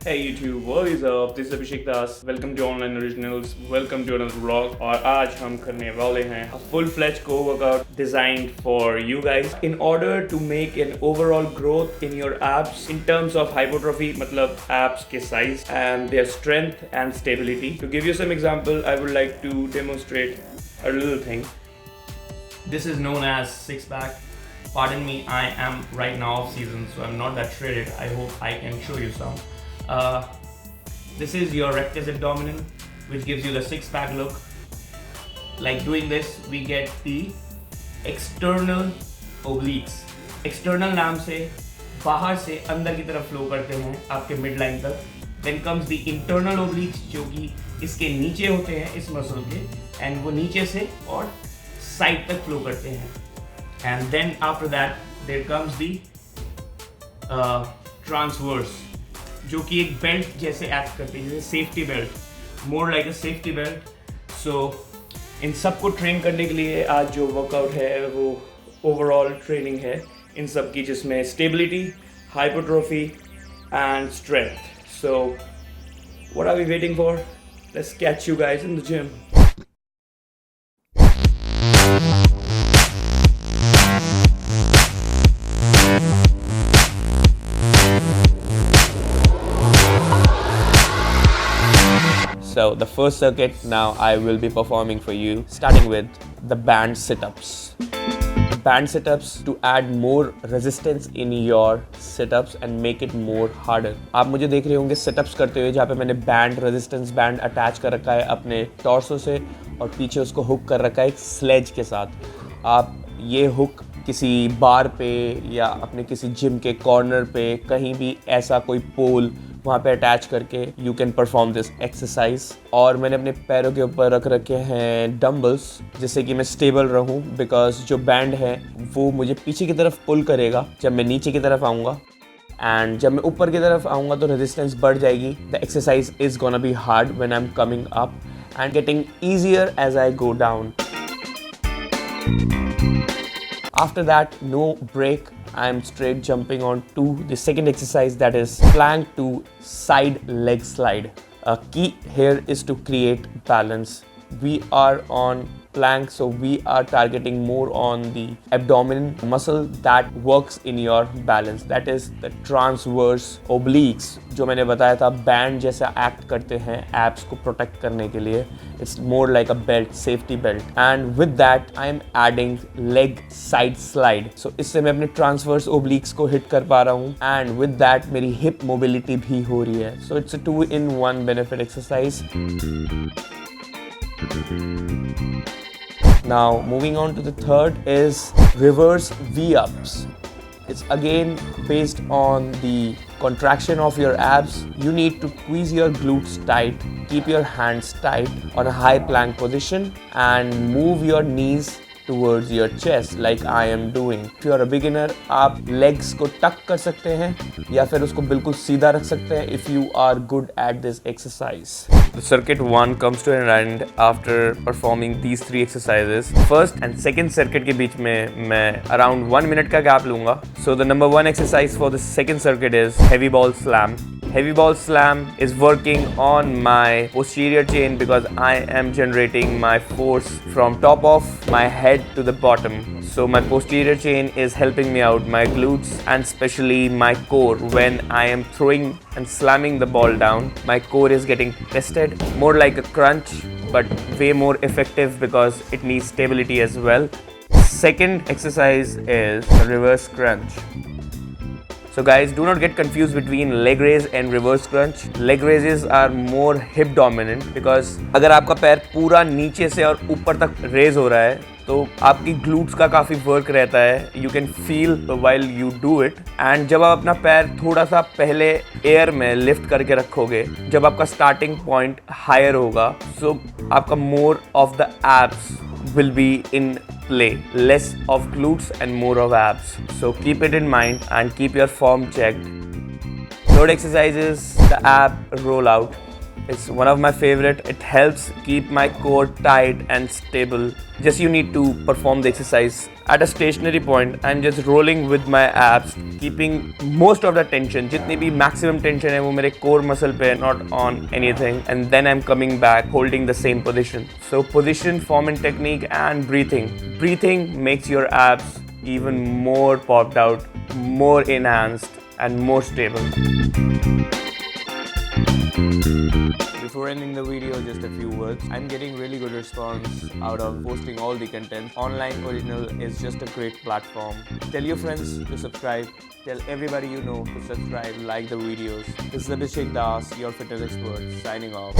Hey YouTube, what is up? This is Abhishek Das. Welcome to Online Originals. Welcome to another vlog. और आज हम करने वाले हैं a full-fledged co-workout designed for you guys in order to make an overall growth in your abs in terms of hypertrophy, मतलब abs के size and their strength and stability. To give you some example, I would like to demonstrate a little thing. This is known as six-pack. Pardon me, I am right now off season, so I'm not that shredded. I hope I can show you some. This is your rectus abdomen, which gives you the six-pack look. Like doing this, we get the external obliques. External नाम से बाहर से अंदर की तरफ flow करते हैं आपके मिड लाइन तक. Then comes the internal obliques, जो कि इसके नीचे होते हैं इस मसल के, and वो नीचे से और साइड तक फ्लो करते हैं. And then after that, there comes the transverse, जो कि एक बेल्ट जैसे एक्ट करते हैं, जैसे safety belt, more like a safety belt. So इन सबको ट्रेन करने के लिए आज जो वर्कआउट है वो ओवरऑल ट्रेनिंग है इन सब की, जिसमें stability, hypertrophy and strength. So what are we waiting for? Let's catch you guys in the gym. So the first circuit now I will be performing for you, starting with the band sit-ups. Band sit-ups to add more resistance in your sit-ups and make it more harder. आप मुझे देख रहे होंगे sit-ups करते हुए, जहाँ पे मैंने बैंड रेजिस्टेंस बैंड अटैच कर रखा है अपने टॉर्सो से और पीछे उसको हुक कर रखा है एक स्लेज के साथ. आप ये हुक किसी बार पे या अपने किसी जिम के कॉर्नर पे कहीं भी ऐसा कोई पोल वहाँ पे अटैच करके you can perform this exercise. और मैंने अपने पैरों के ऊपर रख रखे हैं डम्बल्स, जिससे कि मैं स्टेबल रहूँ, बिकॉज जो बैंड है वो मुझे पीछे की तरफ पुल करेगा जब मैं नीचे की तरफ आऊँगा, एंड जब मैं ऊपर की तरफ आऊँगा तो रेजिस्टेंस बढ़ जाएगी. The exercise is gonna be hard when I am coming up and getting easier as I go down. After that, no break, I am straight jumping on to the second exercise, that is plank to side leg slide. A key here is to create balance. We are on plank, so we are targeting more on the abdomen muscle that works in your balance, that is the transverse obliques, जो मैंने बताया था band जैसा act करते हैं abs को protect करने के लिए. It's more like a belt, safety belt. And with that I am adding leg side slide. So इससे मैं अपने ट्रांसवर्स ओब्लिक्स को हिट कर पा रहा हूँ, एंड विद दैट मेरी हिप मोबिलिटी भी हो रही है. So it's a 2-in-1 benefit exercise. Now moving on to the third is reverse V-ups. It's again based on the contraction of your abs. You need to squeeze your glutes tight, keep your hands tight on a high plank position and move your knees towards your chest like I am doing. If you are a beginner, आप legs को tuck कर सकते हैं या फिर उसको बिल्कुल सीधा रख सकते हैं if you are good at this exercise. The circuit 1 comes to an end after performing these 3 exercises. First and second circuit के बीच में मैं around 1 minute का gap लूँगा. So the number 1 exercise for the second circuit is heavy ball slam. Heavy ball slam is working on my posterior chain because I am generating my force from top of my head to the bottom. So my posterior chain is helping me out, my glutes and especially my core. When I am throwing and slamming the ball down, my core is getting tested, more like a crunch but way more effective because it needs stability as well. Second exercise is the reverse crunch. So guys, do not get confused between leg raise and reverse crunch. Leg raises are more hip dominant because अगर आपका पैर पूरा नीचे से और ऊपर तक raise हो रहा है तो आपकी ग्लूट्स का काफ़ी वर्क रहता है. You can feel while you do it. And जब आप अपना पैर थोड़ा सा पहले एयर में लिफ्ट करके रखोगे, जब आपका स्टार्टिंग पॉइंट हायर होगा, सो आपका more of the abs will be in play, less of glutes and more of abs. So keep it in mind and keep your form checked. Third exercise is the ab rollout. It's one of my favorite. It helps keep my core tight and stable. Just you need to perform the exercise at a stationary point. I'm just rolling with my abs, keeping most of the tension. जितनी भी maximum tension है वो मेरे core muscle पे, not on anything. And then I'm coming back, holding the same position. So position, form and technique, and breathing. Breathing makes your abs even more popped out, more enhanced, and more stable. Before ending the video, just a few words. I'm getting really good response out of posting all the content. Online Original is just a great platform. Tell your friends to subscribe. Tell everybody you know to subscribe, like the videos. This is Abhishek Das, your fitness expert, signing off.